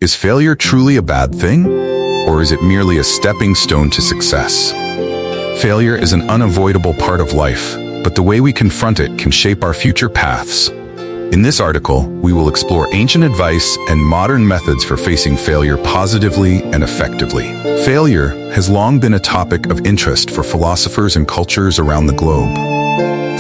Is failure truly a bad thing? Or is it merely a stepping stone to success? Failure is an unavoidable part of life, but the way we confront it can shape our future paths. In this article, we will explore ancient advice and modern methods for facing failure positively and effectively. Failure has long been a topic of interest for philosophers and cultures around the globe.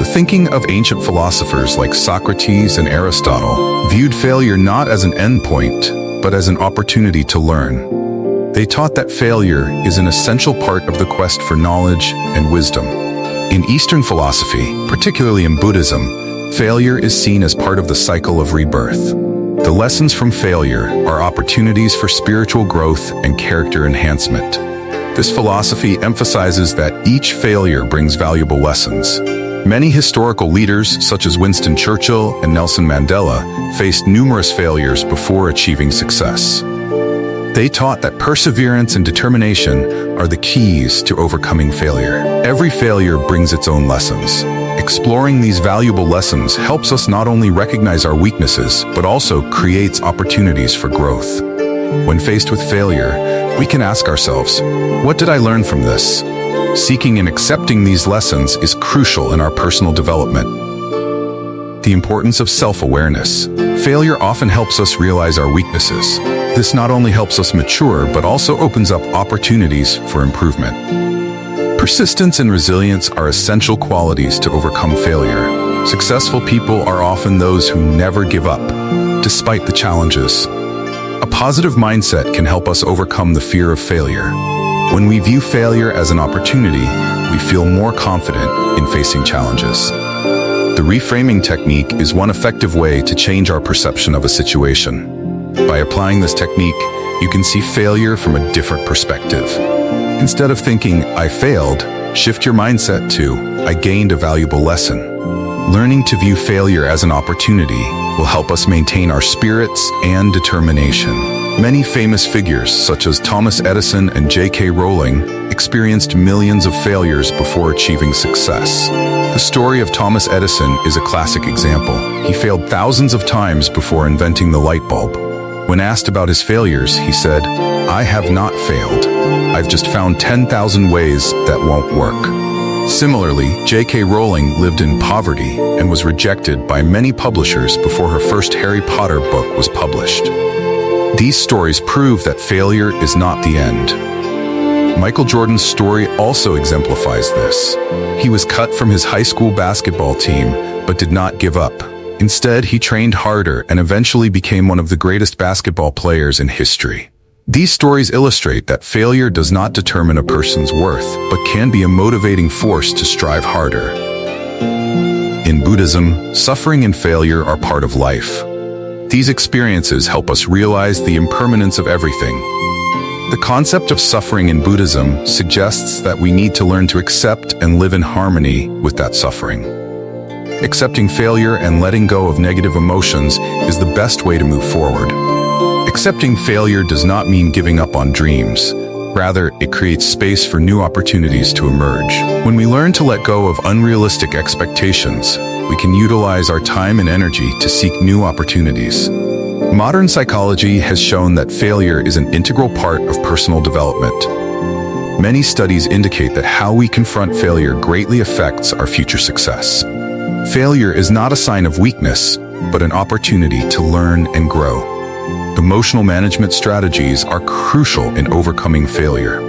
The thinking of ancient philosophers like Socrates and Aristotle viewed failure not as an endpoint, but as an opportunity to learn. They taught that failure is an essential part of the quest for knowledge and wisdom. In Eastern philosophy, particularly in Buddhism, failure is seen as part of the cycle of rebirth. The lessons from failure are opportunities for spiritual growth and character enhancement. This philosophy emphasizes that each failure brings valuable lessons. Many historical leaders, such as Winston Churchill and Nelson Mandela, faced numerous failures before achieving success. They taught that perseverance and determination are the keys to overcoming failure. Every failure brings its own lessons. Exploring these valuable lessons helps us not only recognize our weaknesses, but also creates opportunities for growth. When faced with failure, we can ask ourselves, what did I learn from this? Seeking and accepting these lessons is crucial in our personal development. The importance of self-awareness. Failure often helps us realize our weaknesses. This not only helps us mature, but also opens up opportunities for improvement. Persistence and resilience are essential qualities to overcome failure. Successful people are often those who never give up, despite the challenges. A positive mindset can help us overcome the fear of failure. When we view failure as an opportunity, we feel more confident in facing challenges. The reframing technique is one effective way to change our perception of a situation. By applying this technique, you can see failure from a different perspective. Instead of thinking, I failed, shift your mindset to, I gained a valuable lesson. Learning to view failure as an opportunity will help us maintain our spirits and determination. Many famous figures, such as Thomas Edison and J.K. Rowling, experienced millions of failures before achieving success. The story of Thomas Edison is a classic example. He failed thousands of times before inventing the light bulb. When asked about his failures, he said, I have not failed. I've just found 10,000 ways that won't work. Similarly, J.K. Rowling lived in poverty and was rejected by many publishers before her first Harry Potter book was published. These stories prove that failure is not the end. Michael Jordan's story also exemplifies this. He was cut from his high school basketball team, but did not give up. Instead, he trained harder and eventually became one of the greatest basketball players in history. These stories illustrate that failure does not determine a person's worth, but can be a motivating force to strive harder. In Buddhism, suffering and failure are part of life. These experiences help us realize the impermanence of everything. The concept of suffering in Buddhism suggests that we need to learn to accept and live in harmony with that suffering. Accepting failure and letting go of negative emotions is the best way to move forward. Accepting failure does not mean giving up on dreams. Rather, it creates space for new opportunities to emerge. When we learn to let go of unrealistic expectations, we can utilize our time and energy to seek new opportunities. Modern psychology has shown that failure is an integral part of personal development. Many studies indicate that how we confront failure greatly affects our future success. Failure is not a sign of weakness, but an opportunity to learn and grow. Emotional management strategies are crucial in overcoming failure.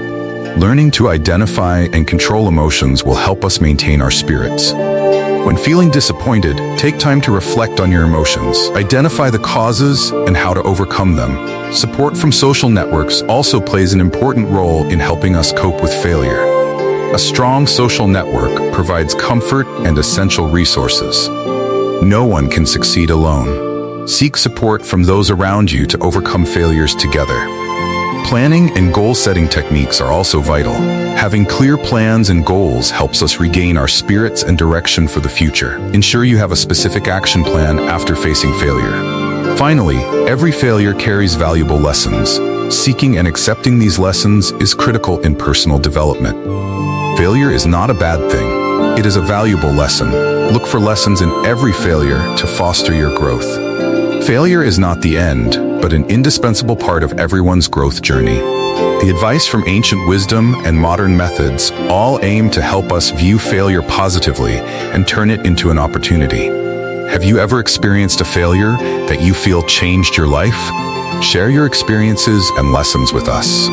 Learning to identify and control emotions will help us maintain our spirits. When feeling disappointed, take time to reflect on your emotions. Identify the causes and how to overcome them. Support from social networks also plays an important role in helping us cope with failure. A strong social network provides comfort and essential resources. No one can succeed alone. Seek support from those around you to overcome failures together. Planning and goal-setting techniques are also vital. Having clear plans and goals helps us regain our spirits and direction for the future. Ensure you have a specific action plan after facing failure. Finally, every failure carries valuable lessons. Seeking and accepting these lessons is critical in personal development. Failure is not a bad thing. It is a valuable lesson. Look for lessons in every failure to foster your growth. Failure is not the end, but an indispensable part of everyone's growth journey. The advice from ancient wisdom and modern methods all aim to help us view failure positively and turn it into an opportunity. Have you ever experienced a failure that you feel changed your life? Share your experiences and lessons with us.